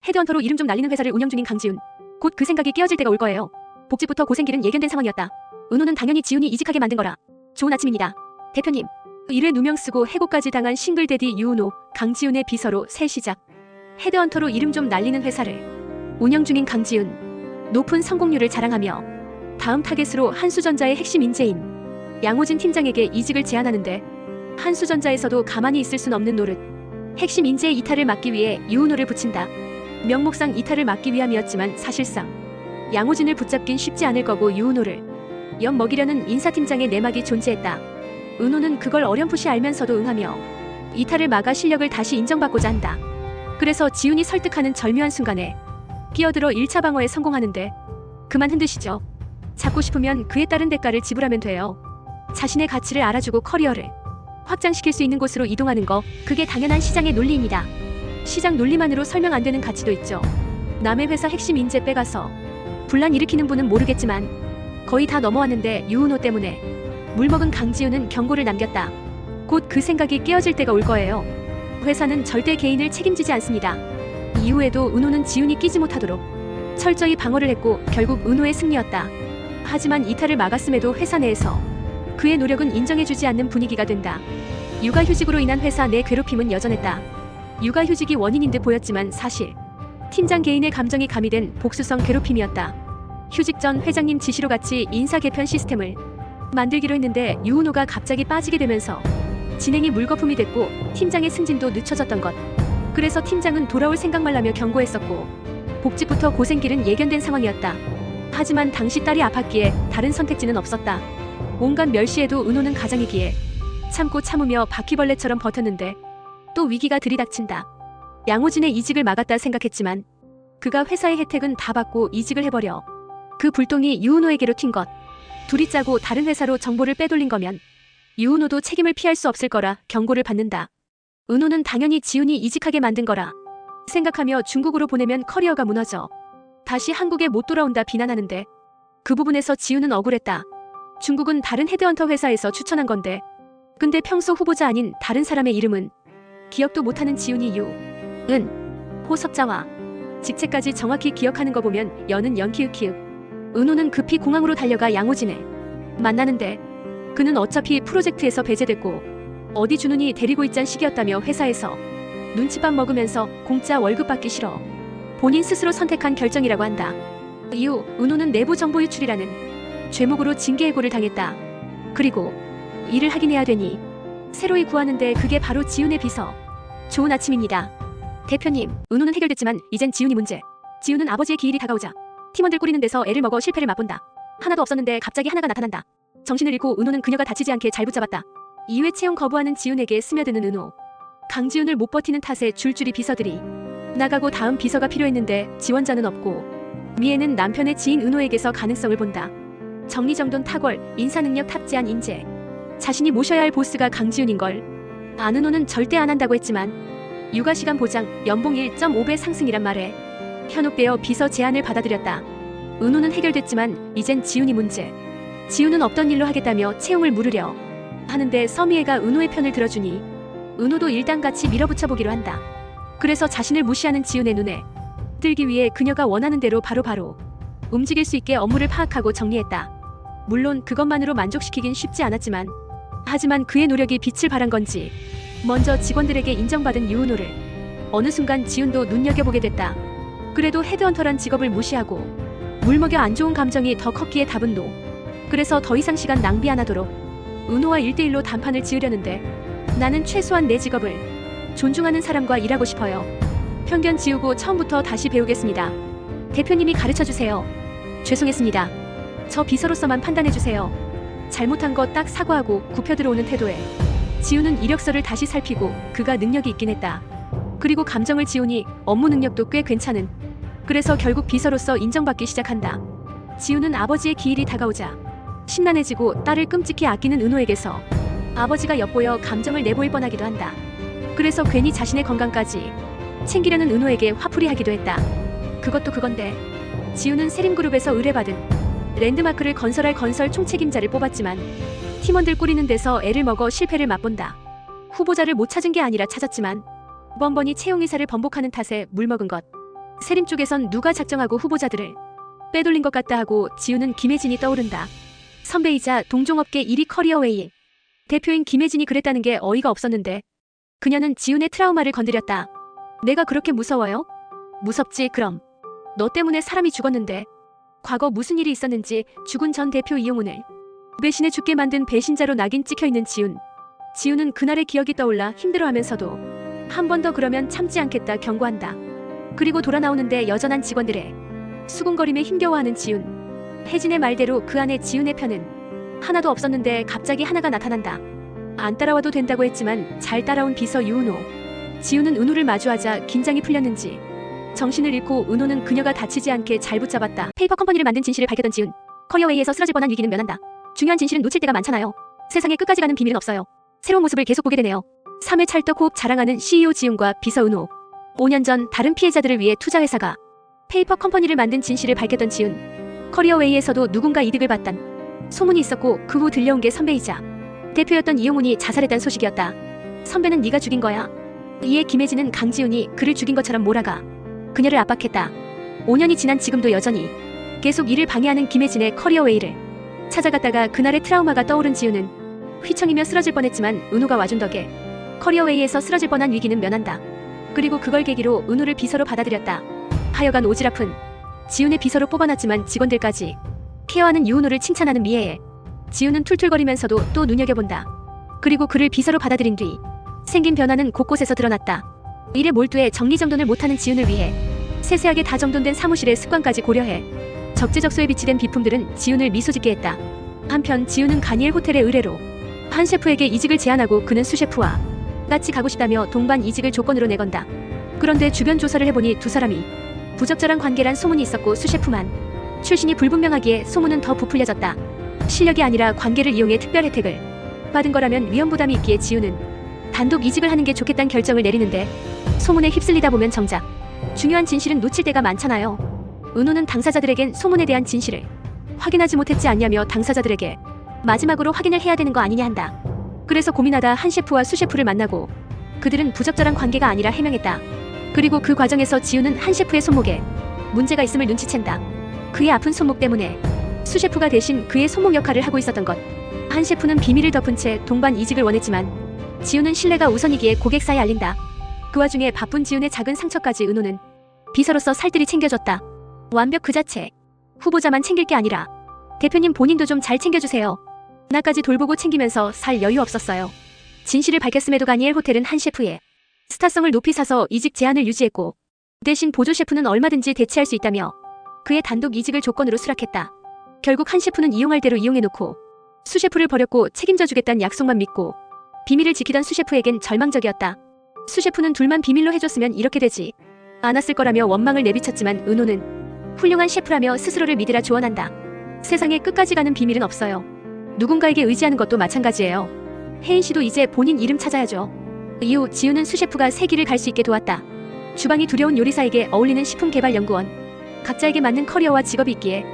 헤드헌터로 이름 좀 날리는 회사를 운영 중인 강지훈. 곧 그 생각이 깨어질 때가 올 거예요. 복직부터 고생길은 예견된 상황이었다. 은호는 당연히 지훈이 이직하게 만든 거라. 좋은 아침입니다. 대표님. 일에 누명 쓰고 해고까지 당한 싱글데디 유은호, 강지훈의 비서로 새 시작. 헤드헌터로 이름 좀 날리는 회사를 운영 중인 강지훈. 높은 성공률을 자랑하며 다음 타겟으로 한수전자의 핵심 인재인 양호진 팀장에게 이직을 제안하는데 한수전자에서도 가만히 있을 순 없는 노릇. 핵심 인재의 이탈을 막기 위해 유은호를 붙인다. 명목상 이탈을 막기 위함이었지만 사실상 양호진을 붙잡긴 쉽지 않을 거고 유은호를 엿먹이려는 인사팀장의 내막이 존재했다. 은호는 그걸 어렴풋이 알면서도 응하며 이탈을 막아 실력을 다시 인정받고자 한다. 그래서 지훈이 설득하는 절묘한 순간에 끼어들어 1차 방어에 성공하는데 그만 흔드시죠. 잡고 싶으면 그에 따른 대가를 지불하면 돼요. 자신의 가치를 알아주고 커리어를 확장시킬 수 있는 곳으로 이동하는 거, 그게 당연한 시장의 논리입니다. 시장 논리만으로 설명 안 되는 가치도 있죠. 남의 회사 핵심 인재 빼가서 분란 일으키는 분은 모르겠지만 거의 다 넘어왔는데 유은호 때문에 물먹은 강지훈은 경고를 남겼다. 곧 그 생각이 깨어질 때가 올 거예요. 회사는 절대 개인을 책임지지 않습니다. 이후에도 은호는 지훈이 끼지 못하도록 철저히 방어를 했고 결국 은호의 승리였다. 하지만 이탈을 막았음에도 회사 내에서 그의 노력은 인정해주지 않는 분위기가 된다. 육아휴직으로 인한 회사 내 괴롭힘은 여전했다. 육아휴직이 원인인 듯 보였지만 사실 팀장 개인의 감정이 가미된 복수성 괴롭힘이었다. 휴직 전 회장님 지시로 같이 인사 개편 시스템을 만들기로 했는데 유은호가 갑자기 빠지게 되면서 진행이 물거품이 됐고 팀장의 승진도 늦춰졌던 것. 그래서 팀장은 돌아올 생각 말라며 경고했었고 복직부터 고생길은 예견된 상황이었다. 하지만 당시 딸이 아팠기에 다른 선택지는 없었다. 온갖 멸시에도 은호는 가장이기에 참고 참으며 바퀴벌레처럼 버텼는데 또 위기가 들이닥친다. 양호진의 이직을 막았다 생각했지만 그가 회사의 혜택은 다 받고 이직을 해버려 그 불똥이 유은호에게로 튄 것. 둘이 짜고 다른 회사로 정보를 빼돌린 거면 유은호도 책임을 피할 수 없을 거라 경고를 받는다. 은호는 당연히 지훈이 이직하게 만든 거라 생각하며 중국으로 보내면 커리어가 무너져 다시 한국에 못 돌아온다 비난하는데 그 부분에서 지훈은 억울했다. 중국은 다른 헤드헌터 회사에서 추천한 건데 근데 평소 후보자 아닌 다른 사람의 이름은 기억도 못하는 지훈이 호 석자와 직책까지 정확히 기억하는 거 보면 연은 연키읔키읔. 은호는 급히 공항으로 달려가 양호진을 만나는데 그는 어차피 프로젝트에서 배제됐고 어디 준훈이 데리고 있잔 시기였다며 회사에서 눈칫밥 먹으면서 공짜 월급 받기 싫어 본인 스스로 선택한 결정이라고 한다. 이후 은호는 내부 정보 유출이라는 죄목으로 징계해고를 당했다. 그리고 일을 하긴 해야 되니 새로이 구하는데 그게 바로 지훈의 비서. 좋은 아침입니다. 대표님, 은호는 해결됐지만 이젠 지훈이 문제. 지훈은 아버지의 기일이 다가오자 팀원들 꾸리는 데서 애를 먹어 실패를 맛본다. 하나도 없었는데 갑자기 하나가 나타난다. 정신을 잃고 은호는 그녀가 다치지 않게 잘 붙잡았다. 이후에 채용 거부하는 지훈에게 스며드는 은호. 강지훈을 못 버티는 탓에 줄줄이 비서들이 나가고 다음 비서가 필요했는데 지원자는 없고 미애는 남편의 지인 은호에게서 가능성을 본다. 정리정돈 탁월, 인사능력 탑재한 인재. 자신이 모셔야 할 보스가 강지훈인걸. 안은호는 절대 안 한다고 했지만 육아시간 보장, 연봉 1.5배 상승이란 말에 현혹되어 비서 제안을 받아들였다. 은호는 해결됐지만 이젠 지훈이 문제. 지훈은 없던 일로 하겠다며 채용을 물으려 하는데 서미애가 은호의 편을 들어주니 은호도 일단 같이 밀어붙여보기로 한다. 그래서 자신을 무시하는 지훈의 눈에 들기 위해 그녀가 원하는 대로 바로바로 움직일 수 있게 업무를 파악하고 정리했다. 물론 그것만으로 만족시키긴 쉽지 않았지만 하지만 그의 노력이 빛을 발한 건지 먼저 직원들에게 인정받은 유은호를 어느 순간 지훈도 눈여겨보게 됐다. 그래도 헤드헌터란 직업을 무시하고 물먹여 안 좋은 감정이 더 컸기에 답은 노. 그래서 더 이상 시간 낭비 안 하도록 은호와 1대1로 단판을 지으려는데 나는 최소한 내 직업을 존중하는 사람과 일하고 싶어요. 편견 지우고 처음부터 다시 배우겠습니다. 대표님이 가르쳐주세요. 죄송했습니다. 저 비서로서만 판단해주세요. 잘못한 거 딱 사과하고 굽혀 들어오는 태도에 지훈은 이력서를 다시 살피고 그가 능력이 있긴 했다. 그리고 감정을 지우니 업무 능력도 꽤 괜찮은. 그래서 결국 비서로서 인정받기 시작한다. 지훈은 아버지의 기일이 다가오자 심란해지고 딸을 끔찍히 아끼는 은호에게서 아버지가 엿보여 감정을 내보일 뻔하기도 한다. 그래서 괜히 자신의 건강까지 챙기려는 은호에게 화풀이하기도 했다. 그것도 그건데 지훈은 세림그룹에서 의뢰받은 랜드마크를 건설할 건설 총책임자를 뽑았지만 팀원들 꾸리는 데서 애를 먹어 실패를 맛본다. 후보자를 못 찾은 게 아니라 찾았지만 번번이 채용 의사를 번복하는 탓에 물먹은 것. 세림 쪽에선 누가 작정하고 후보자들을 빼돌린 것 같다 하고 지우는 김혜진이 떠오른다. 선배이자 동종업계 1위 커리어웨이 대표인 김혜진이 그랬다는 게 어이가 없었는데 그녀는 지훈의 트라우마를 건드렸다. 내가 그렇게 무서워요? 무섭지 그럼. 너 때문에 사람이 죽었는데 과거 무슨 일이 있었는지 죽은 전 대표 이용훈을 배신해 죽게 만든 배신자로 낙인 찍혀있는 지훈. 지훈은 그날의 기억이 떠올라 힘들어하면서도 한 번 더 그러면 참지 않겠다 경고한다. 그리고 돌아 나오는데 여전한 직원들의 수군거림에 힘겨워하는 지훈. 혜진의 말대로 그 안에 지훈의 편은 하나도 없었는데 갑자기 하나가 나타난다. 안 따라와도 된다고 했지만 잘 따라온 비서 유은호. 지훈은 은호를 마주하자 긴장이 풀렸는지 정신을 잃고 은호는 그녀가 다치지 않게 잘 붙잡았다. 페이퍼 컴퍼니를 만든 진실을 밝혔던 지훈. 커리어웨이에서 쓰러질 뻔한 위기는 면한다. 중요한 진실은 놓칠 때가 많잖아요. 세상에 끝까지 가는 비밀은 없어요. 새로운 모습을 계속 보게 되네요. 3회 찰떡 호흡 자랑하는 CEO 지훈과 비서 은호. 5년 전 다른 피해자들을 위해 투자회사가 페이퍼 컴퍼니를 만든 진실을 밝혔던 지훈. 커리어웨이에서도 누군가 이득을 봤단 소문이 있었고 그 후 들려온 게 선배이자 대표였던 이용훈이 자살했다는 소식이었다. 선배는 네가 죽인 거야. 이에 김혜진은 강지훈이 그를 죽인 것처럼 몰아가 그녀를 압박했다. 5년이 지난 지금도 여전히 계속 이를 방해하는 김혜진의 커리어웨이를 찾아갔다가 그날의 트라우마가 떠오른 지훈은 휘청이며 쓰러질 뻔했지만 은호가 와준 덕에 커리어웨이에서 쓰러질 뻔한 위기는 면한다. 그리고 그걸 계기로 은호를 비서로 받아들였다. 하여간 오지랖은 지훈의 비서로 뽑아놨지만 직원들까지 케어하는 유은호를 칭찬하는 미애에 지훈은 툴툴거리면서도 또 눈여겨본다. 그리고 그를 비서로 받아들인 뒤 생긴 변화는 곳곳에서 드러났다. 일에 몰두해 정리정돈을 못하는 지훈을 위해 세세하게 다 정돈된 사무실의 습관까지 고려해 적재적소에 비치된 비품들은 지훈을 미소짓게 했다. 한편 지훈은 가니엘 호텔의 의뢰로 한 셰프에게 이직을 제안하고 그는 수셰프와 같이 가고 싶다며 동반 이직을 조건으로 내건다. 그런데 주변 조사를 해보니 두 사람이 부적절한 관계란 소문이 있었고 수셰프만 출신이 불분명하기에 소문은 더 부풀려졌다. 실력이 아니라 관계를 이용해 특별 혜택을 받은 거라면 위험 부담이 있기에 지훈은 단독 이직을 하는 게 좋겠다는 결정을 내리는데 소문에 휩쓸리다 보면 정작 중요한 진실은 놓칠 때가 많잖아요. 은호는 당사자들에겐 소문에 대한 진실을 확인하지 못했지 않냐며 당사자들에게 마지막으로 확인을 해야 되는 거 아니냐 한다. 그래서 고민하다 한 셰프와 수셰프를 만나고 그들은 부적절한 관계가 아니라 해명했다. 그리고 그 과정에서 지훈은 한 셰프의 손목에 문제가 있음을 눈치챈다. 그의 아픈 손목 때문에 수셰프가 대신 그의 손목 역할을 하고 있었던 것. 한 셰프는 비밀을 덮은 채 동반 이직을 원했지만 지훈은 신뢰가 우선이기에 고객사에 알린다. 그 와중에 바쁜 지훈의 작은 상처까지 은호는 비서로서 살뜰히 챙겨줬다. 완벽 그 자체. 후보자만 챙길 게 아니라 대표님 본인도 좀 잘 챙겨주세요. 나까지 돌보고 챙기면서 살 여유 없었어요. 진실을 밝혔음에도 가니엘 호텔은 한 셰프의 스타성을 높이 사서 이직 제한을 유지했고 대신 보조 셰프는 얼마든지 대체할 수 있다며 그의 단독 이직을 조건으로 수락했다. 결국 한 셰프는 이용할 대로 이용해놓고 수셰프를 버렸고 책임져주겠다는 약속만 믿고 비밀을 지키던 수셰프에겐 절망적이었다. 수셰프는 둘만 비밀로 해줬으면 이렇게 되지 않았을 거라며 원망을 내비쳤지만 은호는 훌륭한 셰프라며 스스로를 믿으라 조언한다. 세상에 끝까지 가는 비밀은 없어요. 누군가에게 의지하는 것도 마찬가지예요. 혜인 씨도 이제 본인 이름 찾아야죠. 이후 지훈은 수셰프가 새 길을 갈 수 있게 도왔다. 주방이 두려운 요리사에게 어울리는 식품개발연구원. 각자에게 맞는 커리어와 직업이 있기에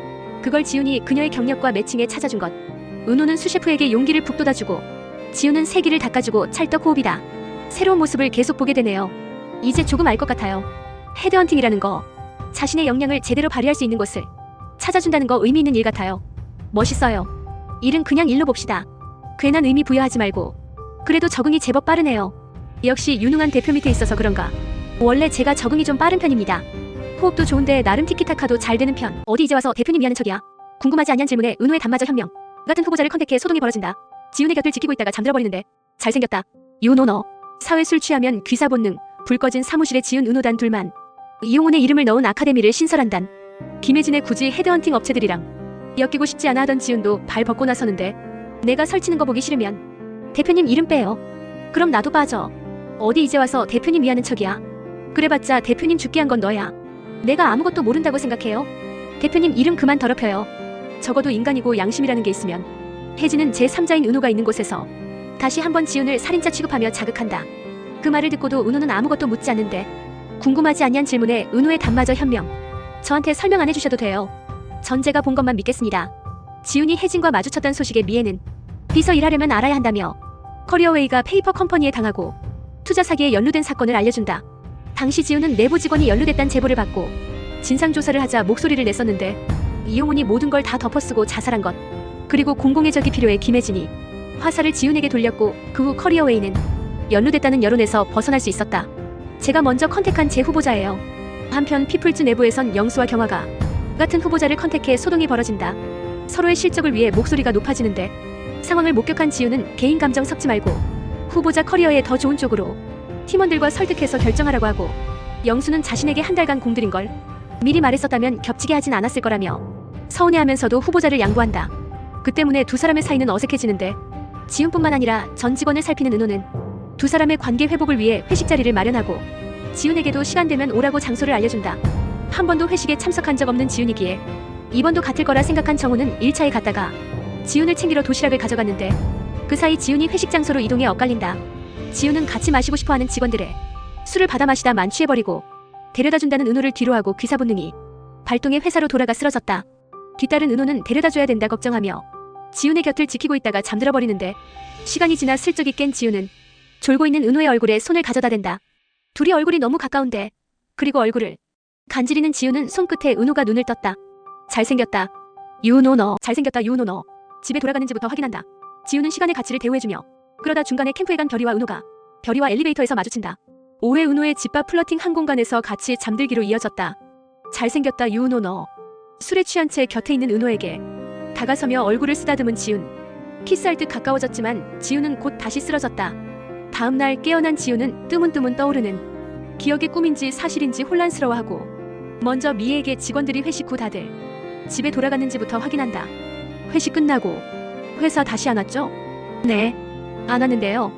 그걸 지훈이 그녀의 경력과 매칭해 찾아준 것. 은호는 수셰프에게 용기를 북돋아주고 지훈은 새 길을 닦아주고 찰떡호흡이다. 새로운 모습을 계속 보게 되네요. 이제 조금 알 것 같아요. 헤드헌팅이라는 거, 자신의 역량을 제대로 발휘할 수 있는 곳을 찾아준다는 거 의미 있는 일 같아요. 멋있어요. 일은 그냥 일로 봅시다. 괜한 의미 부여하지 말고. 그래도 적응이 제법 빠르네요. 역시 유능한 대표 밑에 있어서 그런가. 원래 제가 적응이 좀 빠른 편입니다. 호흡도 좋은데 나름 티키타카도 잘 되는 편. 어디 이제 와서 대표님이 하는 척이야. 궁금하지 않냐는 질문에 은호의 단마저 현명. 같은 후보자를 컨택해 소동이 벌어진다. 지훈의 곁을 지키고 있다가 잠들어버리는데 잘생겼다. 유은호 너. 사회 술 취하면 귀사 본능. 불 꺼진 사무실에 지은 은호단 둘만. 이용훈의 이름을 넣은 아카데미를 신설한단. 김혜진의 굳이 헤드헌팅 업체들이랑 엮이고 싶지 않아 하던 지훈도 발 벗고 나서는데 내가 설치는 거 보기 싫으면 대표님 이름 빼요. 그럼 나도 빠져. 어디 이제 와서 대표님 위하는 척이야. 그래봤자 대표님 죽게 한 건 너야. 내가 아무것도 모른다고 생각해요? 대표님 이름 그만 더럽혀요. 적어도 인간이고 양심이라는 게 있으면 혜진은 제3자인 은호가 있는 곳에서 다시 한번 지훈을 살인자 취급하며 자극한다. 그 말을 듣고도 은호는 아무것도 묻지 않는데 궁금하지 않냐는 질문에 은호의 단마저 현명. 저한테 설명 안 해주셔도 돼요. 전 제가 본 것만 믿겠습니다. 지훈이 혜진과 마주쳤던 소식에 미애는 비서 일하려면 알아야 한다며 커리어웨이가 페이퍼 컴퍼니에 당하고 투자 사기에 연루된 사건을 알려준다. 당시 지우는 내부 직원이 연루됐다는 제보를 받고 진상조사를 하자 목소리를 냈었는데 이용훈이 모든 걸 다 덮어쓰고 자살한 것. 그리고 공공의 적이 필요해 김혜진이 화살을 지훈에게 돌렸고 그 후 커리어웨이는 연루됐다는 여론에서 벗어날 수 있었다. 제가 먼저 컨택한 제 후보자예요. 한편 피플즈 내부에선 영수와 경화가 같은 후보자를 컨택해 소동이 벌어진다. 서로의 실적을 위해 목소리가 높아지는데 상황을 목격한 지우는 개인 감정 섞지 말고 후보자 커리어에 더 좋은 쪽으로 팀원들과 설득해서 결정하라고 하고 영수는 자신에게 한 달간 공들인 걸 미리 말했었다면 겹치게 하진 않았을 거라며 서운해하면서도 후보자를 양보한다. 그 때문에 두 사람의 사이는 어색해지는데 지훈뿐만 아니라 전 직원을 살피는 은호는 두 사람의 관계 회복을 위해 회식 자리를 마련하고 지훈에게도 시간 되면 오라고 장소를 알려준다. 한 번도 회식에 참석한 적 없는 지훈이기에 이번도 같을 거라 생각한 정우는 1차에 갔다가 지훈을 챙기러 도시락을 가져갔는데 그 사이 지훈이 회식 장소로 이동해 엇갈린다. 지훈은 같이 마시고 싶어하는 직원들의 술을 받아 마시다 만취해버리고 데려다준다는 은호를 뒤로하고 귀사 본능이 발동해 회사로 돌아가 쓰러졌다. 뒤따른 은호는 데려다줘야 된다 걱정하며 지훈의 곁을 지키고 있다가 잠들어버리는데 시간이 지나 슬쩍이 깬 지훈은 졸고 있는 은호의 얼굴에 손을 가져다 댄다. 둘이 얼굴이 너무 가까운데 그리고 얼굴을 간지리는 지훈은 손끝에 은호가 눈을 떴다. 잘생겼다. 유은호 너. 잘생겼다 유은호 너. 집에 돌아가는지부터 확인한다. 지훈은 시간의 가치를 대우해주며 그러다 중간에 캠프에 간 별이와 은호가 별이와 엘리베이터에서 마주친다. 오해 은호의 집밥 플러팅 한 공간에서 같이 잠들기로 이어졌다. 잘생겼다 유은호 너. 술에 취한 채 곁에 있는 은호에게 다가서며 얼굴을 쓰다듬은 지훈. 키스할 듯 가까워졌지만 지훈은 곧 다시 쓰러졌다. 다음날 깨어난 지훈은 뜨문뜨문 떠오르는 기억의 꿈인지 사실인지 혼란스러워하고 먼저 미애에게 직원들이 회식 후 다들 집에 돌아갔는지부터 확인한다. 회식 끝나고 회사 다시 안 왔죠? 네, 안 왔는데요.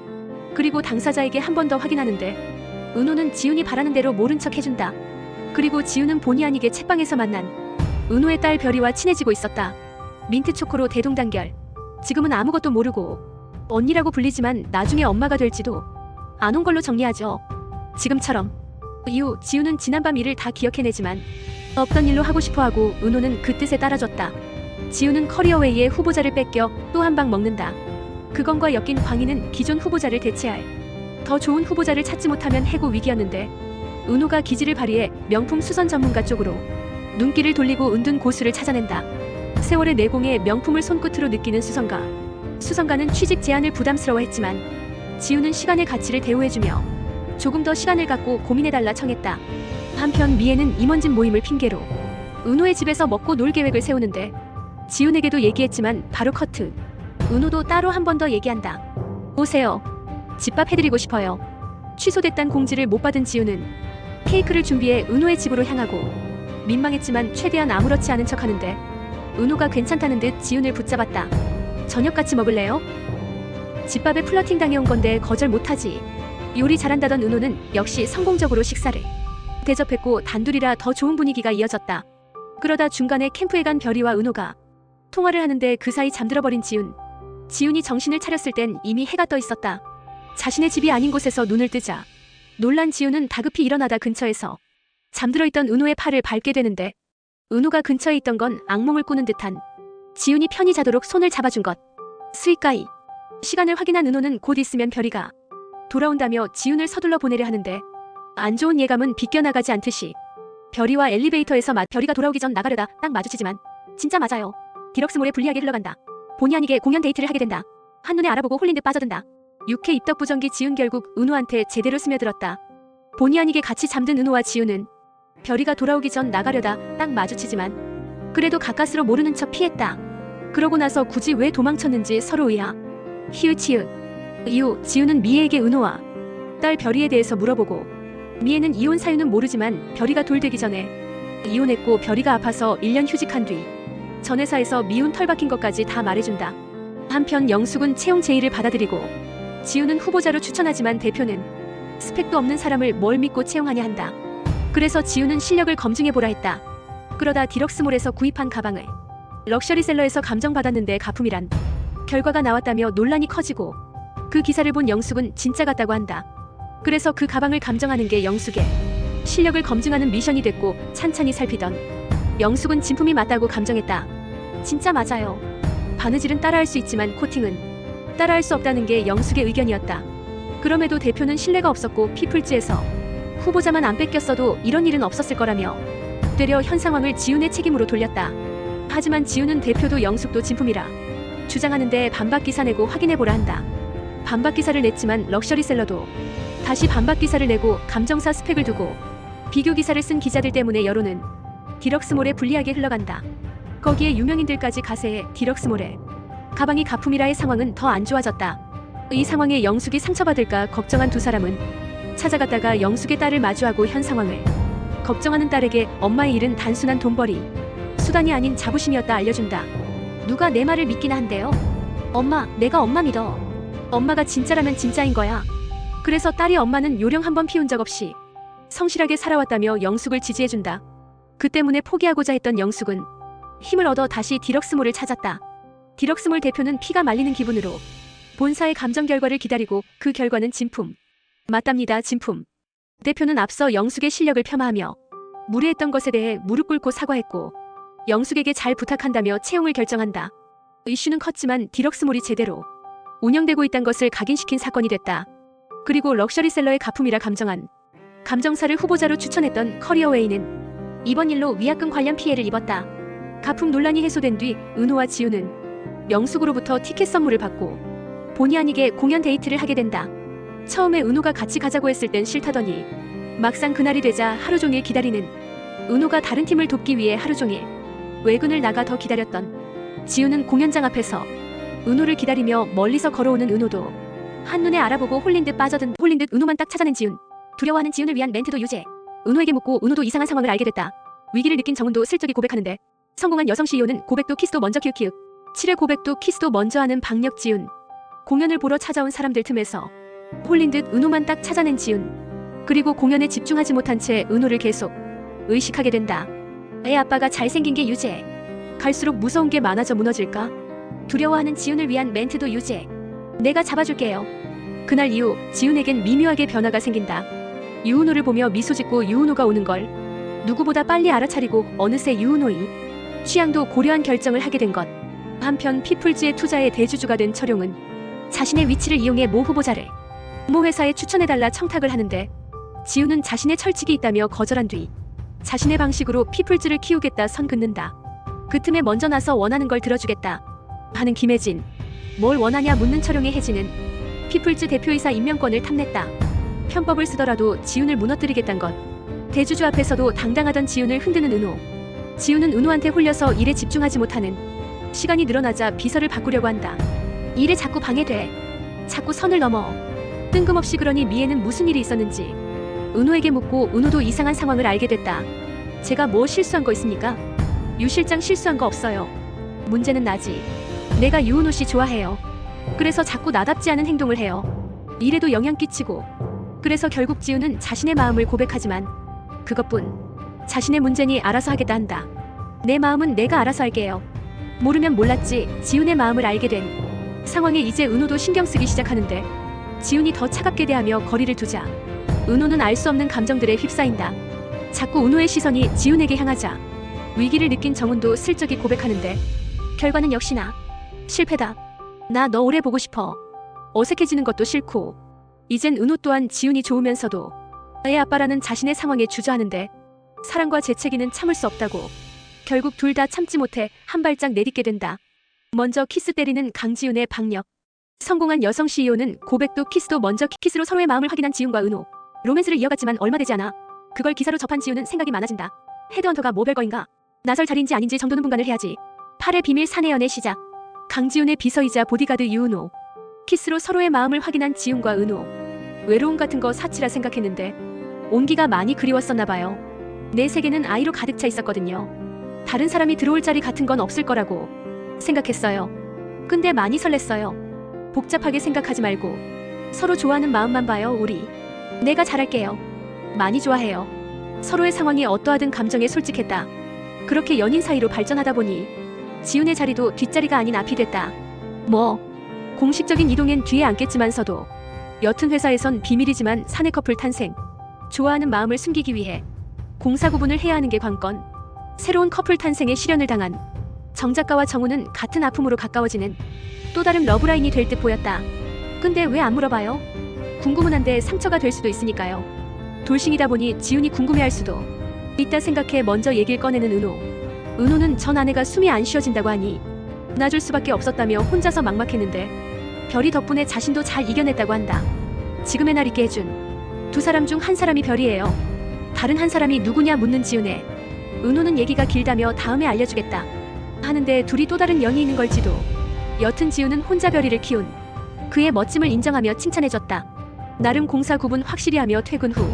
그리고 당사자에게 한 번 더 확인하는데 은호는 지훈이 바라는 대로 모른 척 해준다. 그리고 지훈은 본의 아니게 책방에서 만난 은호의 딸 별이와 친해지고 있었다. 민트초코로 대동단결. 지금은 아무것도 모르고 언니라고 불리지만 나중에 엄마가 될지도 안 온 걸로 정리하죠. 지금처럼. 이후 지훈은 지난밤 일을 다 기억해내지만 없던 일로 하고 싶어하고 은호는 그 뜻에 따라줬다. 지훈은 커리어웨이의 후보자를 뺏겨 또 한 방 먹는다. 그건과 엮인 광희는 기존 후보자를 대체할 더 좋은 후보자를 찾지 못하면 해고 위기였는데 은호가 기지를 발휘해 명품 수선 전문가 쪽으로 눈길을 돌리고 은둔 고수를 찾아낸다. 세월의 내공에 명품을 손끝으로 느끼는 수선가. 수선가는 취직 제안을 부담스러워했지만 지훈은 시간의 가치를 대우해주며 조금 더 시간을 갖고 고민해달라 청했다. 한편 미애는 임원진 모임을 핑계로 은호의 집에서 먹고 놀 계획을 세우는데 지훈에게도 얘기했지만 바로 커트. 은호도 따로 한 번 더 얘기한다. 오세요. 집밥 해드리고 싶어요. 취소됐단 공지를 못 받은 지훈은 케이크를 준비해 은호의 집으로 향하고 민망했지만 최대한 아무렇지 않은 척하는데 은호가 괜찮다는 듯 지훈을 붙잡았다. 저녁 같이 먹을래요? 집밥에 플러팅 당해온 건데 거절 못하지. 요리 잘한다던 은호는 역시 성공적으로 식사를 대접했고 단둘이라 더 좋은 분위기가 이어졌다. 그러다 중간에 캠프에 간 별이와 은호가 통화를 하는데 그 사이 잠들어버린 지훈. 지훈이 정신을 차렸을 땐 이미 해가 떠 있었다. 자신의 집이 아닌 곳에서 눈을 뜨자 놀란 지훈은 다급히 일어나다 근처에서 잠들어 있던 은호의 팔을 밟게 되는데 은호가 근처에 있던 건 악몽을 꾸는 듯한 지훈이 편히 자도록 손을 잡아준 것. 스윗가이. 시간을 확인한 은호는 곧 있으면 별이가 돌아온다며 지훈을 서둘러 보내려 하는데 안 좋은 예감은 비껴나가지 않듯이 별이와 엘리베이터에서 별이가 돌아오기 전 나가려다 딱 마주치지만 진짜 맞아요. 디럭스몰에 불리하게 흘러간다. 본의 아니게 공연 데이트를 하게 된다. 한눈에 알아보고 홀린 듯 빠져든다. 육회 입덕부정기 지훈 결국 은호한테 제대로 스며들었다. 본의 아니게 같이 잠든 은호와 지훈은 별이가 돌아오기 전 나가려다 딱 마주치지만 그래도 가까스로 모르는 척 피했다. 그러고 나서 굳이 왜 도망쳤는지 서로 의아. 히읗히읗. 이후 지훈은 미애에게 은호와 딸 별이에 대해서 물어보고 미애는 이혼 사유는 모르지만 별이가 돌되기 전에 이혼했고 별이가 아파서 1년 휴직한 뒤 전 회사에서 미운 털 박힌 것까지 다 말해준다. 한편 영숙은 채용 제의를 받아들이고 지훈은 후보자로 추천하지만 대표는 스펙도 없는 사람을 뭘 믿고 채용하냐 한다. 그래서 지훈은 실력을 검증해보라 했다. 그러다 디럭스몰에서 구입한 가방을 럭셔리셀러에서 감정받았는데 가품이란 결과가 나왔다며 논란이 커지고 그 기사를 본 영숙은 진짜 같다고 한다. 그래서 그 가방을 감정하는 게 영숙의 실력을 검증하는 미션이 됐고 찬찬히 살피던 영숙은 진품이 맞다고 감정했다. 진짜 맞아요. 바느질은 따라할 수 있지만 코팅은 따라할 수 없다는 게 영숙의 의견이었다. 그럼에도 대표는 신뢰가 없었고 피플즈에서 후보자만 안 뺏겼어도 이런 일은 없었을 거라며 되려 현 상황을 지훈의 책임으로 돌렸다. 하지만 지훈은 대표도 영숙도 진품이라 주장하는데 반박기사 내고 확인해보라 한다. 반박기사를 냈지만 럭셔리셀러도 다시 반박기사를 내고 감정사 스펙을 두고 비교기사를 쓴 기자들 때문에 여론은 디럭스몰에 불리하게 흘러간다. 거기에 유명인들까지 가세해 디럭스몰에 가방이 가품이라의 상황은 더 안 좋아졌다. 이 상황에 영숙이 상처받을까 걱정한 두 사람은 찾아갔다가 영숙의 딸을 마주하고 현 상황을 걱정하는 딸에게 엄마의 일은 단순한 돈벌이 수단이 아닌 자부심이었다 알려준다. 누가 내 말을 믿기나 한대요. 엄마, 내가 엄마 믿어. 엄마가 진짜라면 진짜인 거야. 그래서 딸이 엄마는 요령 한 번 피운 적 없이 성실하게 살아왔다며 영숙을 지지해준다. 그 때문에 포기하고자 했던 영숙은 힘을 얻어 다시 디럭스몰을 찾았다. 디럭스몰 대표는 피가 말리는 기분으로 본사의 감정 결과를 기다리고 그 결과는 진품. 맞답니다, 진품. 대표는 앞서 영숙의 실력을 폄하하며 무례했던 것에 대해 무릎 꿇고 사과했고 영숙에게 잘 부탁한다며 채용을 결정한다. 이슈는 컸지만 디럭스몰이 제대로 운영되고 있다는 것을 각인시킨 사건이 됐다. 그리고 럭셔리셀러의 가품이라 감정한 감정사를 후보자로 추천했던 커리어웨이는 이번 일로 위약금 관련 피해를 입었다. 가품 논란이 해소된 뒤 은호와 지우는 영숙으로부터 티켓 선물을 받고 본의 아니게 공연 데이트를 하게 된다. 처음에 은호가 같이 가자고 했을 땐 싫다더니 막상 그날이 되자 하루 종일 기다리는 은호가 다른 팀을 돕기 위해 하루 종일 외근을 나가 더 기다렸던 지우는 공연장 앞에서 은호를 기다리며 멀리서 걸어오는 은호도 한눈에 알아보고 홀린 듯 은호만 딱 찾아낸 지훈. 두려워하는 지훈을 위한 멘트도 유죄. 은호에게 묻고 은호도 이상한 상황을 알게 됐다. 위기를 느낀 정은도 슬쩍이 고백하는데 성공한 여성 CEO는 고백도 키스도 먼저 키읔키읔. 7회 고백도 키스도 먼저 하는 박력 지훈. 공연을 보러 찾아온 사람들 틈에서 홀린 듯 은호만 딱 찾아낸 지훈. 그리고 공연에 집중하지 못한 채 은호를 계속 의식하게 된다. 애 아빠가 잘생긴 게 유죄. 갈수록 무서운 게 많아져 무너질까? 두려워하는 지훈을 위한 멘트도 유죄. 내가 잡아줄게요. 그날 이후 지훈에겐 미묘하게 변화가 생긴다. 유은호를 보며 미소 짓고 유은호가 오는 걸 누구보다 빨리 알아차리고 어느새 유은호의 취향도 고려한 결정을 하게 된 것. 한편 피플즈의 투자의 대주주가 된 철용은 자신의 위치를 이용해 모 후보자를 모 회사에 추천해달라 청탁을 하는데 지훈은 자신의 철칙이 있다며 거절한 뒤 자신의 방식으로 피플즈를 키우겠다 선 긋는다. 그 틈에 먼저 나서 원하는 걸 들어주겠다 하는 김혜진. 뭘 원하냐 묻는 철용의 혜진은 피플즈 대표이사 임명권을 탐냈다. 편법을 쓰더라도 지훈을 무너뜨리겠단 것. 대주주 앞에서도 당당하던 지훈을 흔드는 은호. 지훈은 은호한테 홀려서 일에 집중하지 못하는 시간이 늘어나자 비서를 바꾸려고 한다. 일에 자꾸 방해돼. 자꾸 선을 넘어. 뜬금없이 그러니 미애는 무슨 일이 있었는지 은호에게 묻고 은호도 이상한 상황을 알게 됐다. 제가 뭐 실수한 거 있습니까? 유 실장 실수한 거 없어요. 문제는 나지. 내가 유은호 씨 좋아해요. 그래서 자꾸 나답지 않은 행동을 해요. 일에도 영향 끼치고. 그래서 결국 지훈은 자신의 마음을 고백하지만 그것뿐. 자신의 문제니 알아서 하겠다 한다. 내 마음은 내가 알아서 할게요. 모르면 몰랐지 지훈의 마음을 알게 된 상황에 이제 은호도 신경 쓰기 시작하는데 지훈이 더 차갑게 대하며 거리를 두자 은호는 알 수 없는 감정들에 휩싸인다. 자꾸 은호의 시선이 지훈에게 향하자 위기를 느낀 정은도 슬쩍이 고백하는데 결과는 역시나 실패다. 나 너 오래 보고 싶어. 어색해지는 것도 싫고 이젠 은호 또한 지훈이 좋으면서도 애 아빠라는 자신의 상황에 주저하는데 사랑과 재채기는 참을 수 없다고 결국 둘 다 참지 못해 한 발짝 내딛게 된다. 먼저 키스 때리는 강지훈의 박력. 성공한 여성 CEO는 고백도 키스도 먼저 키스로 서로의 마음을 확인한 지훈과 은호. 로맨스를 이어갔지만 얼마 되지 않아 그걸 기사로 접한 지훈은 생각이 많아진다. 헤드헌터가 뭐 별거인가. 나설 자리인지 아닌지 정도는 분간을 해야지. 8의 비밀 사내 연애 시작. 강지훈의 비서이자 보디가드 유은호. 키스로 서로의 마음을 확인한 지훈과 은호. 외로움 같은 거 사치라 생각했는데 온기가 많이 그리웠었나 봐요. 내 세계는 아이로 가득 차 있었거든요. 다른 사람이 들어올 자리 같은 건 없을 거라고 생각했어요. 근데 많이 설렜어요. 복잡하게 생각하지 말고 서로 좋아하는 마음만 봐요. 우리. 내가 잘할게요. 많이 좋아해요. 서로의 상황이 어떠하든 감정에 솔직했다. 그렇게 연인 사이로 발전하다 보니 지훈의 자리도 뒷자리가 아닌 앞이 됐다. 뭐 공식적인 이동엔 뒤에 앉겠지만서도 여튼 회사에선 비밀이지만 사내 커플 탄생. 좋아하는 마음을 숨기기 위해 공사 구분을 해야 하는 게 관건. 새로운 커플 탄생에 실현을 당한 정 작가와 정우는 같은 아픔으로 가까워지는 또 다른 러브라인이 될 듯 보였다. 근데 왜 안 물어봐요? 궁금은 한데 상처가 될 수도 있으니까요. 돌싱이다 보니 지훈이 궁금해할 수도 있다 생각해 먼저 얘기를 꺼내는 은호. 은호는 전 아내가 숨이 안 쉬어진다고 하니 놔줄 수밖에 없었다며 혼자서 막막했는데 별이 덕분에 자신도 잘 이겨냈다고 한다. 지금의 날 있게 해준 두 사람 중 한 사람이 별이에요. 다른 한 사람이 누구냐 묻는 지훈에 은호는 얘기가 길다며 다음에 알려주겠다 하는데 둘이 또 다른 연이 있는 걸지도. 여튼 지훈은 혼자 별이를 키운 그의 멋짐을 인정하며 칭찬해줬다. 나름 공사 구분 확실히 하며 퇴근 후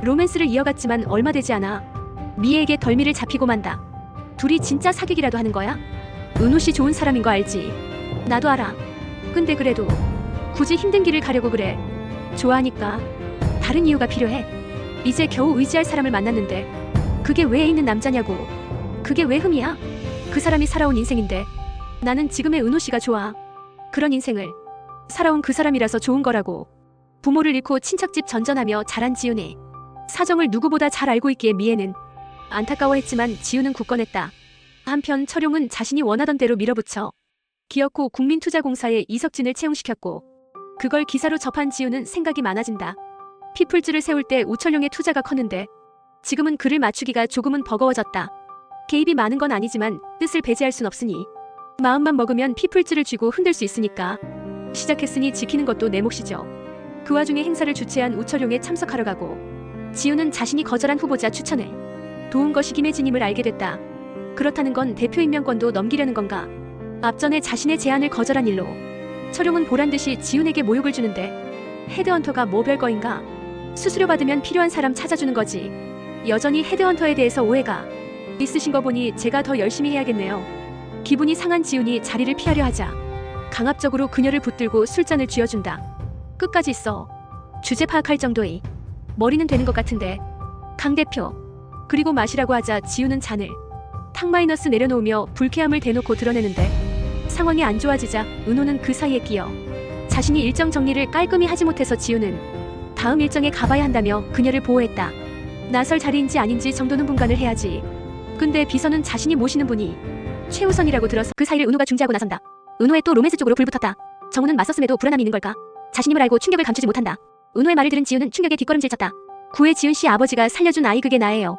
로맨스를 이어갔지만 얼마 되지 않아 미애에게 덜미를 잡히고 만다. 둘이 진짜 사귀기라도 하는 거야? 은호씨 좋은 사람인 거 알지? 나도 알아. 근데 그래도 굳이 힘든 길을 가려고 그래. 좋아하니까. 다른 이유가 필요해. 이제 겨우 의지할 사람을 만났는데 그게 왜 있는 남자냐고. 그게 왜 흠이야? 그 사람이 살아온 인생인데 나는 지금의 은호씨가 좋아. 그런 인생을 살아온 그 사람이라서 좋은 거라고. 부모를 잃고 친척집 전전하며 자란 지훈이 사정을 누구보다 잘 알고 있기에 미애는 안타까워했지만 지훈은 굳건했다. 한편 철용은 자신이 원하던 대로 밀어붙여 기어코 국민투자공사에 이석진을 채용시켰고 그걸 기사로 접한 지훈은 생각이 많아진다. 피플즈를 세울 때 우철용의 투자가 컸는데 지금은 그를 맞추기가 조금은 버거워졌다. 개입이 많은 건 아니지만 뜻을 배제할 순 없으니 마음만 먹으면 피플즈를 쥐고 흔들 수 있으니까 시작했으니 지키는 것도 내 몫이죠. 그 와중에 행사를 주최한 우철용에 참석하러 가고 지훈은 자신이 거절한 후보자 추천을 도운 것이 김혜진임을 알게 됐다. 그렇다는 건 대표 임명권도 넘기려는 건가? 앞전에 자신의 제안을 거절한 일로 철용은 보란듯이 지훈에게 모욕을 주는데 헤드헌터가 뭐 별거인가? 수수료 받으면 필요한 사람 찾아주는 거지. 여전히 헤드헌터에 대해서 오해가 있으신 거 보니 제가 더 열심히 해야겠네요. 기분이 상한 지훈이 자리를 피하려 하자 강압적으로 그녀를 붙들고 술잔을 쥐어준다. 끝까지 있어. 주제 파악할 정도의 머리는 되는 것 같은데. 강 대표. 그리고 마시라고 하자 지훈은 잔을 탁 마이너스 내려놓으며 불쾌함을 대놓고 드러내는데 상황이 안 좋아지자 은호는 그 사이에 끼어 자신이 일정 정리를 깔끔히 하지 못해서 지훈은 다음 일정에 가봐야 한다며 그녀를 보호했다. 나설 자리인지 아닌지 정도는 분간을 해야지. 근데 비서는 자신이 모시는 분이 최우선이라고 들어서 그 사이를 은호가 중지하고 나선다. 은호의 또 로맨스 쪽으로 불붙었다. 정우는 맞섰음에도 불안함이 있는 걸까? 자신임을 알고 충격을 감추지 못한다. 은호의 말을 들은 지훈은 충격에 뒷걸음질 쳤다. 구의 지훈 씨 아버지가 살려준 아이 그게 나예요.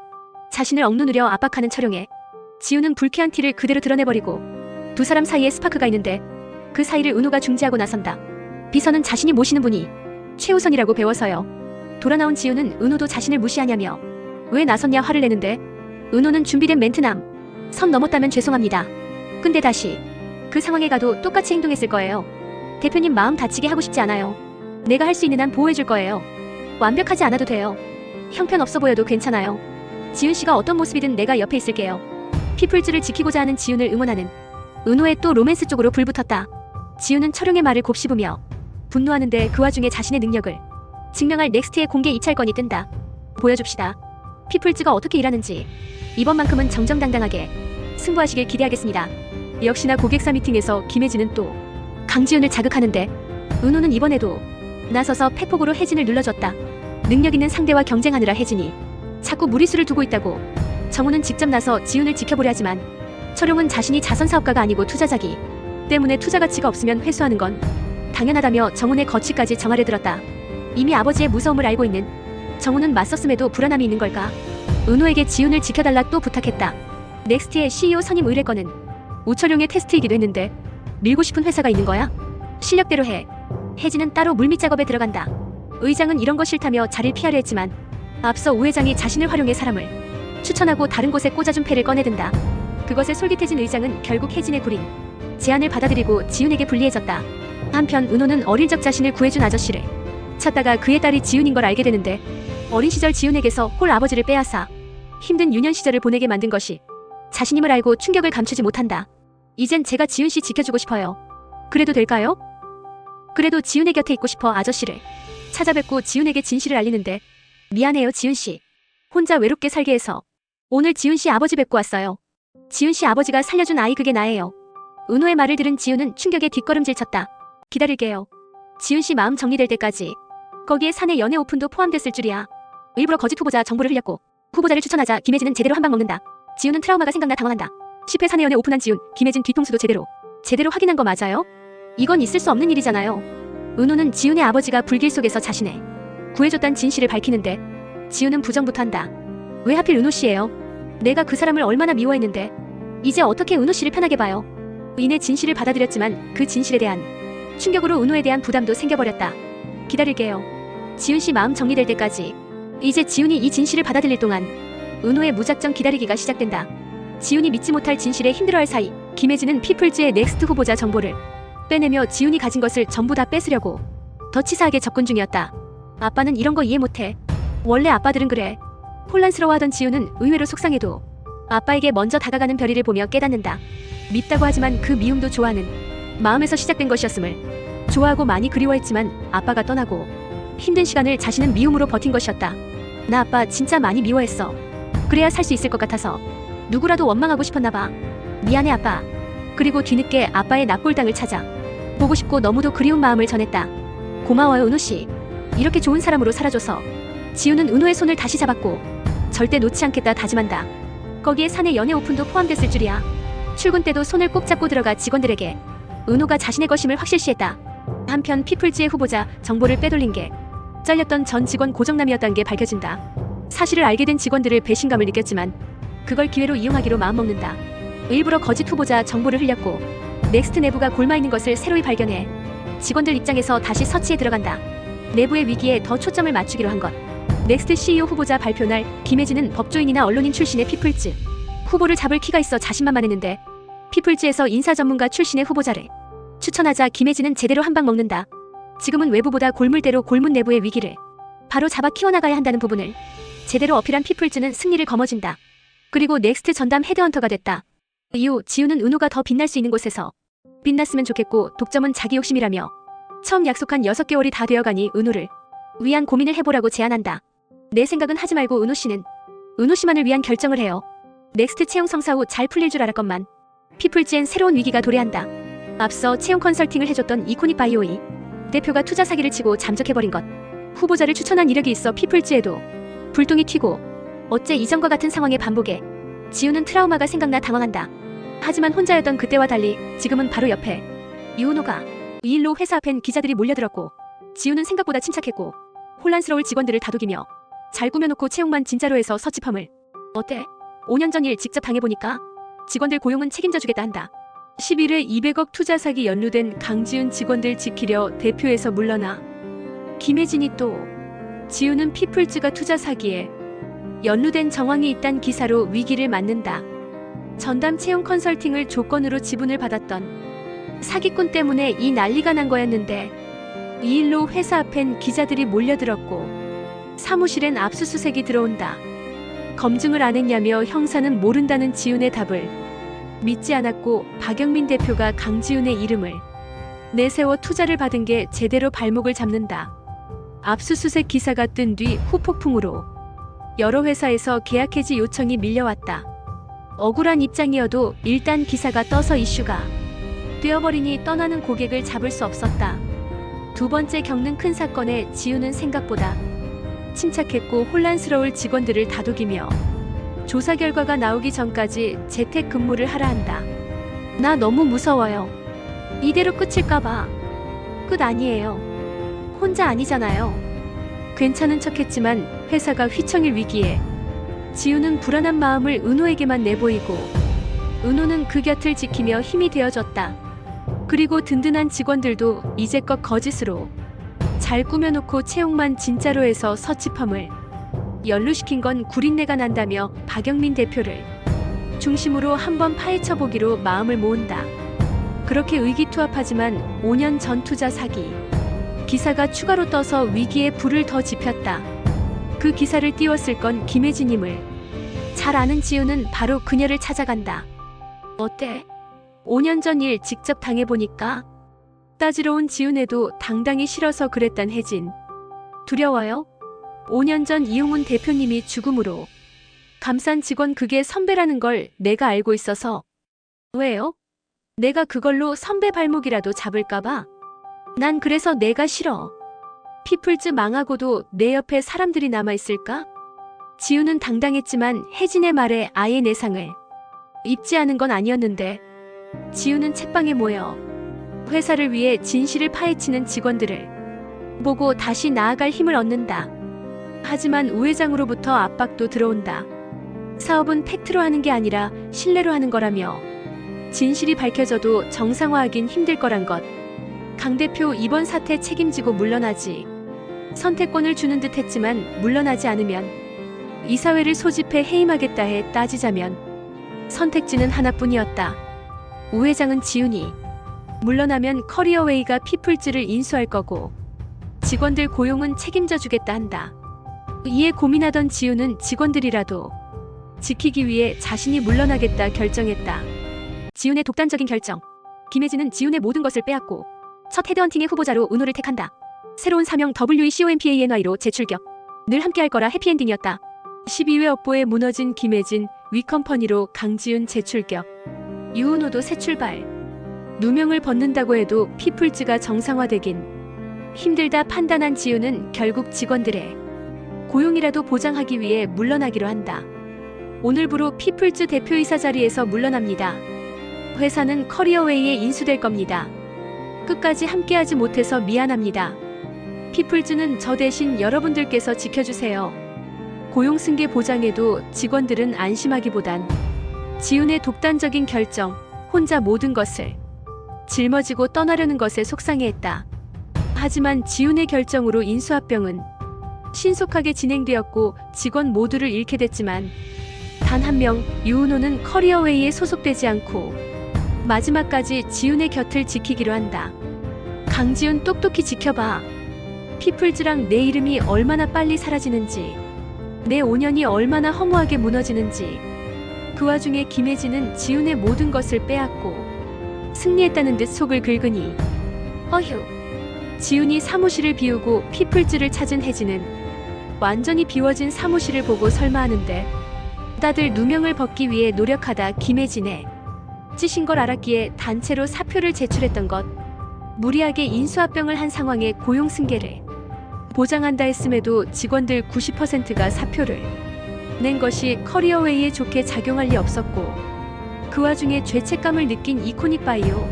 자신을 억누르려 압박하는 철용에 지훈은 불쾌한 티를 그대로 드러내버리고 두 사람 사이에 스파크가 있는데 그 사이를 은호가 중지하고 나선다. 비서는 자신이 모시는 분이 최우선이라고 배워서요. 돌아 나온 지훈은 은호도 자신을 무시하냐며 왜 나섰냐 화를 내는데 은호는 준비된 멘트남. 선 넘었다면 죄송합니다. 근데 다시 그 상황에 가도 똑같이 행동했을 거예요. 대표님 마음 다치게 하고 싶지 않아요. 내가 할 수 있는 한 보호해줄 거예요. 완벽하지 않아도 돼요. 형편없어 보여도 괜찮아요. 지훈 씨가 어떤 모습이든 내가 옆에 있을게요. 피플즈를 지키고자 하는 지훈을 응원하는 은호의 또 로맨스 쪽으로 불붙었다. 지훈은 철용의 말을 곱씹으며 분노하는데 그 와중에 자신의 능력을 증명할 넥스트의 공개 입찰건이 뜬다. 보여줍시다. 피플즈가 어떻게 일하는지 이번만큼은 정정당당하게 승부하시길 기대하겠습니다. 역시나 고객사 미팅에서 김혜진은 또 강지훈을 자극하는데 은호는 이번에도 나서서 팩폭으로 혜진을 눌러줬다. 능력 있는 상대와 경쟁하느라 혜진이 자꾸 무리수를 두고 있다고 정우는 직접 나서 지훈을 지켜보려 하지만 철용은 자신이 자선사업가가 아니고 투자자기 때문에 투자 가치가 없으면 회수하는 건 당연하다며 정훈의 거취까지 정아래 들었다. 이미 아버지의 무서움을 알고 있는 정우는 맞섰음에도 불안함이 있는 걸까? 은호에게 지훈을 지켜달라 또 부탁했다. 넥스트의 CEO 선임 의뢰건은 우철용의 테스트이기도 했는데 밀고 싶은 회사가 있는 거야? 실력대로 해. 혜진은 따로 물밑 작업에 들어간다. 의장은 이런 거 싫다며 자리를 피하려 했지만 앞서 우 회장이 자신을 활용해 사람을 추천하고 다른 곳에 꽂아준 패를 꺼내든다. 그것에 솔깃해진 의장은 결국 혜진의 구린 제안을 받아들이고 지훈에게 불리해졌다. 한편 은호는 어릴 적 자신을 구해준 아저씨를 찾다가 그의 딸이 지훈인 걸 알게 되는데 어린 시절 지훈에게서 홀 아버지를 빼앗아 힘든 유년 시절을 보내게 만든 것이 자신임을 알고 충격을 감추지 못한다. 이젠 제가 지훈 씨 지켜주고 싶어요. 그래도 될까요? 그래도 지훈의 곁에 있고 싶어 아저씨를 찾아뵙고 지훈에게 진실을 알리는데 미안해요 지훈 씨. 혼자 외롭게 살게 해서 오늘 지훈 씨 아버지 뵙고 왔어요. 지훈 씨 아버지가 살려준 아이 그게 나예요. 은호의 말을 들은 지훈은 충격에 뒷걸음질 쳤다. 기다릴게요. 지훈 씨 마음 정리될 때까지. 거기에 사내 연애 오픈도 포함됐을 줄이야. 일부러 거짓 후보자 정보를 흘렸고 후보자를 추천하자 김혜진은 제대로 한 방 먹는다. 지훈은 트라우마가 생각나 당황한다. 10회 사내 연애 오픈한 지훈, 김혜진 뒤통수도 제대로 확인한 거 맞아요? 이건 있을 수 없는 일이잖아요. 은호는 지훈의 아버지가 불길 속에서 자신을 구해줬단 진실을 밝히는데 지우는 부정부터 한다. 왜 하필 은호 씨예요? 내가 그 사람을 얼마나 미워했는데. 이제 어떻게 은호 씨를 편하게 봐요? 이내 진실을 받아들였지만 그 진실에 대한 충격으로 은호에 대한 부담도 생겨버렸다. 기다릴게요. 지훈 씨 마음 정리될 때까지. 이제 지훈이 이 진실을 받아들일 동안 은호의 무작정 기다리기가 시작된다. 지훈이 믿지 못할 진실에 힘들어할 사이 김혜진은 피플즈의 넥스트 후보자 정보를 빼내며 지훈이 가진 것을 전부 다 뺏으려고 더 치사하게 접근 중이었다. 아빠는 이런 거 이해 못해. 원래 아빠들은 그래. 혼란스러워하던 지훈은 의외로 속상해도 아빠에게 먼저 다가가는 별이를 보며 깨닫는다. 밉다고 하지만 그 미움도 좋아하는 마음에서 시작된 것이었음을. 좋아하고 많이 그리워했지만 아빠가 떠나고 힘든 시간을 자신은 미움으로 버틴 것이었다. 나 아빠 진짜 많이 미워했어. 그래야 살 수 있을 것 같아서 누구라도 원망하고 싶었나 봐. 미안해 아빠. 그리고 뒤늦게 아빠의 납골당을 찾아 보고 싶고 너무도 그리운 마음을 전했다. 고마워요 은호씨. 이렇게 좋은 사람으로 살아줘서. 지우는 은호의 손을 다시 잡았고 절대 놓지 않겠다 다짐한다. 거기에 사내 연애 오픈도 포함됐을 줄이야. 출근 때도 손을 꼭 잡고 들어가 직원들에게 은호가 자신의 것임을 확실시했다. 한편 피플즈의 후보자 정보를 빼돌린 게 잘렸던 전 직원 고정남이었다는 게 밝혀진다. 사실을 알게 된 직원들을 배신감을 느꼈지만 그걸 기회로 이용하기로 마음먹는다. 일부러 거짓 후보자 정보를 흘렸고 넥스트 내부가 골마있는 것을 새로이 발견해 직원들 입장에서 다시 서치에 들어간다. 내부의 위기에 더 초점을 맞추기로 한 것. 넥스트 CEO 후보자 발표 날 김혜진은 법조인이나 언론인 출신의 피플즈 후보를 잡을 키가 있어 자신만만했는데 피플즈에서 인사 전문가 출신의 후보자를 추천하자 김혜진은 제대로 한 방 먹는다. 지금은 외부보다 골물대로 골문 내부의 위기를 바로 잡아 키워나가야 한다는 부분을 제대로 어필한 피플즈는 승리를 거머쥔다. 그리고 넥스트 전담 헤드헌터가 됐다. 이후 지우는 은호가 더 빛날 수 있는 곳에서 빛났으면 좋겠고 독점은 자기 욕심이라며 처음 약속한 6개월이 다 되어가니 은호를 위한 고민을 해보라고 제안한다. 내 생각은 하지 말고 은호 씨만을 위한 결정을 해요. 넥스트 채용 성사 후 잘 풀릴 줄 알았건만 피플즈엔 새로운 위기가 도래한다. 앞서 채용 컨설팅을 해줬던 이코닉 바이오이 대표가 투자 사기를 치고 잠적해버린 것. 후보자를 추천한 이력이 있어 피플즈에도 불똥이 튀고 어째 이전과 같은 상황의 반복에 지우는 트라우마가 생각나 당황한다. 하지만 혼자였던 그때와 달리 지금은 바로 옆에 유은호가. 이 일로 회사 앞엔 기자들이 몰려들었고 지우는 생각보다 침착했고 혼란스러울 직원들을 다독이며 잘 꾸며놓고 채용만 진짜로 해서 서치펌을. 어때? 5년 전 일 직접 당해보니까 직원들 고용은 책임져 주겠다 한다. 11회 200억 투자 사기 연루된 강지훈 직원들 지키려 대표에서 물러나. 김혜진이 또 지우는 피플즈가 투자 사기에 연루된 정황이 있단 기사로 위기를 맞는다. 전담 채용 컨설팅을 조건으로 지분을 받았던 사기꾼 때문에 이 난리가 난 거였는데 이 일로 회사 앞엔 기자들이 몰려들었고 사무실엔 압수수색이 들어온다. 검증을 안 했냐며 형사는 모른다는 지훈의 답을 믿지 않았고 박영민 대표가 강지훈의 이름을 내세워 투자를 받은 게 제대로 발목을 잡는다. 압수수색 기사가 뜬 뒤 후폭풍으로 여러 회사에서 계약 해지 요청이 밀려왔다. 억울한 입장이어도 일단 기사가 떠서 이슈가 되어버리니 떠나는 고객을 잡을 수 없었다. 두 번째 겪는 큰 사건에 지우는 생각보다 침착했고 혼란스러울 직원들을 다독이며 조사 결과가 나오기 전까지 재택근무를 하라 한다. 나 너무 무서워요. 이대로 끝일까봐. 끝 아니에요. 혼자 아니잖아요. 괜찮은 척했지만 회사가 휘청일 위기에 지우는 불안한 마음을 은호에게만 내보이고 은호는 그 곁을 지키며 힘이 되어줬다. 그리고 든든한 직원들도 이제껏 거짓으로 잘 꾸며놓고 채용만 진짜로 해서 서치펌을 연루시킨 건 구린내가 난다며 박영민 대표를 중심으로 한번 파헤쳐보기로 마음을 모은다. 그렇게 의기투합하지만 5년 전 투자 사기 기사가 추가로 떠서 위기에 불을 더 지폈다. 그 기사를 띄웠을 건 김혜진임을 잘 아는 지우는 바로 그녀를 찾아간다. 어때? 5년 전 일 직접 당해보니까? 따지러 온 지훈에도 당당히 싫어서 그랬단 혜진. 두려워요? 5년 전 이용훈 대표님이 죽음으로 감싼 직원 그게 선배라는 걸 내가 알고 있어서. 왜요? 내가 그걸로 선배 발목이라도 잡을까봐? 난 그래서 내가 싫어. 피플즈 망하고도 내 옆에 사람들이 남아있을까? 지우는 당당했지만 혜진의 말에 아예 내상을 입지 않은 건 아니었는데 지우는 책방에 모여 회사를 위해 진실을 파헤치는 직원들을 보고 다시 나아갈 힘을 얻는다. 하지만 우회장으로부터 압박도 들어온다. 사업은 팩트로 하는 게 아니라 신뢰로 하는 거라며 진실이 밝혀져도 정상화하긴 힘들 거란 것. 강 대표 이번 사태 책임지고 물러나지. 선택권을 주는 듯 했지만 물러나지 않으면 이사회를 소집해 해임하겠다 해 따지자면 선택지는 하나뿐이었다. 우 회장은 지훈이 물러나면 커리어웨이가 피플즈를 인수할 거고 직원들 고용은 책임져 주겠다 한다. 이에 고민하던 지훈은 직원들이라도 지키기 위해 자신이 물러나겠다 결정했다. 지훈의 독단적인 결정. 김혜진은 지훈의 모든 것을 빼앗고 첫 헤드헌팅의 후보자로 은호를 택한다. 새로운 사명 WECOMPANY로 재출격. 늘 함께할 거라 해피엔딩이었다. 12회 업보에 무너진 김혜진, 위컴퍼니로 강지훈 재출격. 유은호도 새 출발. 누명을 벗는다고 해도 피플즈가 정상화되긴 힘들다 판단한 지훈은 결국 직원들의 고용이라도 보장하기 위해 물러나기로 한다. 오늘부로 피플즈 대표이사 자리에서 물러납니다. 회사는 커리어웨이에 인수될 겁니다. 끝까지 함께하지 못해서 미안합니다. 피플즈는 저 대신 여러분들께서 지켜주세요. 고용 승계 보장에도 직원들은 안심하기보단 지훈의 독단적인 결정, 혼자 모든 것을 짊어지고 떠나려는 것에 속상해했다. 하지만 지훈의 결정으로 인수합병은 신속하게 진행되었고 직원 모두를 잃게 됐지만 단 한 명, 유은호는 커리어웨이에 소속되지 않고 마지막까지 지훈의 곁을 지키기로 한다. 강지훈 똑똑히 지켜봐. 피플즈랑 내 이름이 얼마나 빨리 사라지는지, 내 5년이 얼마나 허무하게 무너지는지. 그 와중에 김혜진은 지훈의 모든 것을 빼앗고 승리했다는 듯 속을 긁으니 어휴. 지훈이 사무실을 비우고 피플즈를 찾은 혜진은 완전히 비워진 사무실을 보고 설마 하는데 다들 누명을 벗기 위해 노력하다 김혜진의 찌신 걸 알았기에 단체로 사표를 제출했던 것. 무리하게 인수합병을 한 상황에 고용 승계를 보장한다 했음에도 직원들 90%가 사표를 낸 것이 커리어웨이에 좋게 작용할 리 없었고 그 와중에 죄책감을 느낀 이코닉 바이오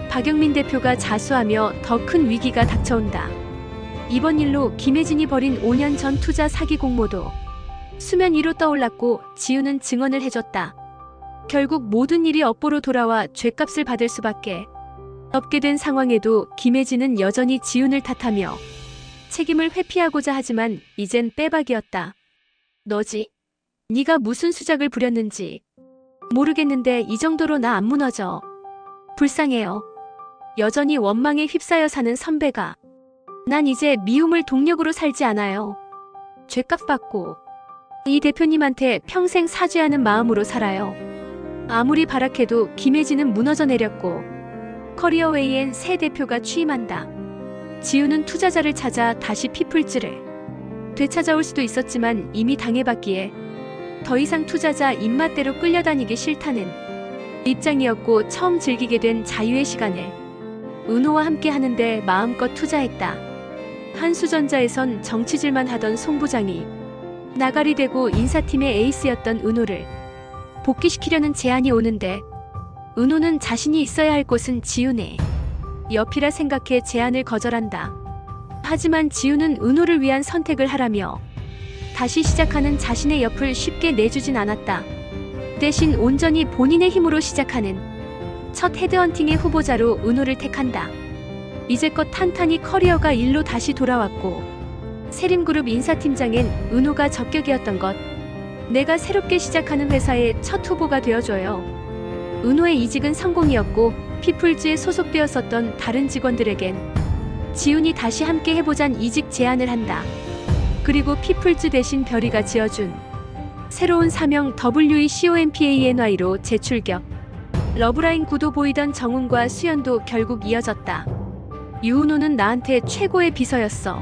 박영민 대표가 자수하며 더 큰 위기가 닥쳐온다. 이번 일로 김혜진이 벌인 5년 전 투자 사기 공모도 수면 위로 떠올랐고 지훈은 증언을 해줬다. 결국 모든 일이 업보로 돌아와 죗값을 받을 수밖에 없게 된 상황에도 김혜진은 여전히 지훈을 탓하며 책임을 회피하고자 하지만 이젠 빼박이었다. 너지? 네가 무슨 수작을 부렸는지 모르겠는데 이 정도로 나 안 무너져. 불쌍해요. 여전히 원망에 휩싸여 사는 선배가. 난 이제 미움을 동력으로 살지 않아요. 죗값 받고 이 대표님한테 평생 사죄하는 마음으로 살아요. 아무리 발악해도 김혜진은 무너져 내렸고 커리어웨이엔 새 대표가 취임한다. 지훈은 투자자를 찾아 다시 피플즈를 되찾아올 수도 있었지만 이미 당해봤기에 더 이상 투자자 입맛대로 끌려다니기 싫다는 입장이었고 처음 즐기게 된 자유의 시간을 은호와 함께 하는데 마음껏 투자했다. 한수전자에선 정치질만 하던 송 부장이 나가리 되고 인사팀의 에이스였던 은호를 복귀시키려는 제안이 오는데 은호는 자신이 있어야 할 곳은 지훈의 옆이라 생각해 제안을 거절한다. 하지만 지훈은 은호를 위한 선택을 하라며 다시 시작하는 자신의 옆을 쉽게 내주진 않았다. 대신 온전히 본인의 힘으로 시작하는 첫 헤드헌팅의 후보자로 은호를 택한다. 이제껏 탄탄히 커리어가 일로 다시 돌아왔고 세림그룹 인사팀장엔 은호가 적격이었던 것. 내가 새롭게 시작하는 회사의 첫 후보가 되어줘요. 은호의 이직은 성공이었고 피플즈에 소속되었었던 다른 직원들에겐 지훈이 다시 함께 해보잔 이직 제안을 한다. 그리고 피플즈 대신 별이가 지어준 새로운 사명 WECOMPANY로 재출격. 러브라인 구도 보이던 정훈과 수연도 결국 이어졌다. 유은호는 나한테 최고의 비서였어.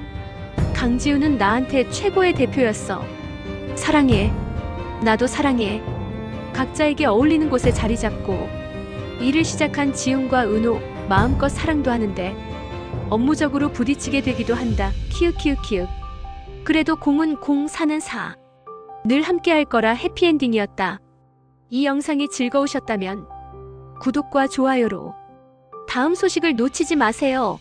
강지훈은 나한테 최고의 대표였어. 사랑해. 나도 사랑해. 각자에게 어울리는 곳에 자리 잡고 일을 시작한 지훈과 은호 마음껏 사랑도 하는데 업무적으로 부딪히게 되기도 한다. 키읔키읔키읔. 그래도 공은 공, 사는 사. 늘 함께할 거라 해피엔딩이었다. 이 영상이 즐거우셨다면 구독과 좋아요로 다음 소식을 놓치지 마세요.